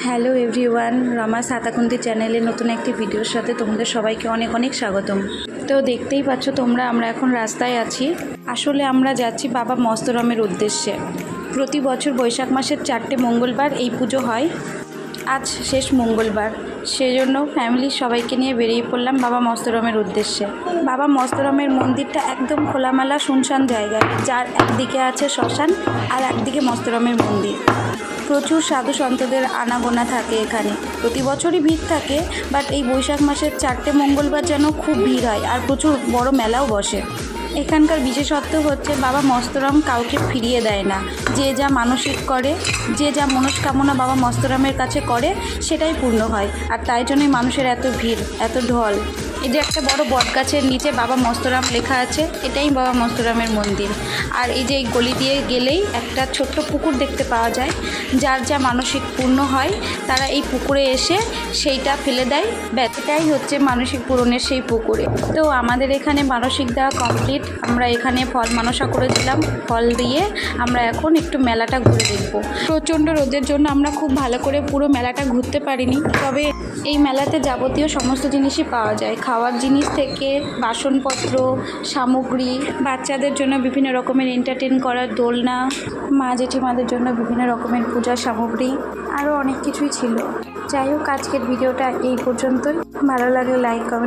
Hello everyone, Rama সাতাকুন্তি চ্যানেলে নতুন একটি ভিডিওর সাথে তোমাদের সবাইকে অনেক অনেক স্বাগতম। তো দেখতেই পাচ্ছ তোমরা, আমরা এখন রাস্তায় আছি। আসলে আমরা যাচ্ছি বাবা মস্তরমের উদ্দেশ্যে। প্রতি বছর বৈশাখ মাসের 4টে মঙ্গলবার এই পুজো হয়। আজ শেষ মঙ্গলবার, সেজন্য ফ্যামিলির সবাইকে নিয়ে বেরিয়ে পড়লাম বাবা মস্তরমের উদ্দেশ্যে। বাবা মস্তরমের মন্দিরটা একদম খোলামেলা শুনশান জায়গায়, যার একদিকে আছে শ্মশান আর একদিকে মস্তরমের মন্দির। প্রচুর সাধু সন্তদের আনাগোনা থাকে এখানে, প্রতি বছরই ভিড় থাকে, বাট এই বৈশাখ মাসের 4টে মঙ্গলবার যেন খুব ভিড় হয় আর প্রচুর বড় মেলাও বসে। এখানকার বিশেষত্ব হচ্ছে বাবা মস্তরম কাউকে ফিরিয়ে দেয় না। যে যা মানসিক করে, যে যা মনস্কামনা বাবা মস্তরমের কাছে করে, সেটাই পূর্ণ হয়। আর তাই জন্যই মানুষের এত ভিড়, এত ঢল। এই যে একটা বড় বটগাছের নিচে বাবা মস্তরাম লেখা আছে, এটাই বাবা মস্তরামের মন্দির। আর এই যে এই গলি দিয়ে গেলেই একটা ছোট্ট পুকুর দেখতে পাওয়া যায়। যার যা মানসিক পূর্ণ হয় তারা এই পুকুরে এসে সেইটা ফেলে দেয়। এটাই হচ্ছে মানসিক পূরণের সেই পুকুরে। তো আমাদের এখানে মানসিক দেওয়া কমপ্লিট। আমরা এখানে ফল মানসা করেছিলাম, ফল দিয়ে আমরা এখন একটু মেলাটা ঘুরে দেখব। প্রচণ্ড রোদের জন্য আমরা খুব ভালো করে পুরো মেলাটা ঘুরতে পারিনি, তবে এই মেলাতে যাবতীয় সমস্ত জিনিসই পাওয়া যায়, খাওয়ার জিনিস থেকে বাসনপত্র, সামগ্রী, বাচ্চাদের জন্য বিভিন্ন রকমের এন্টারটেন করার দোলনা, মা জেঠিমাদের জন্য বিভিন্ন রকমের পূজার সামগ্রী, আরও অনেক কিছুই ছিল। যাই হোক, আজকের ভিডিওটা এই পর্যন্তই। ভালো লাগলে লাইক, কমেন্ট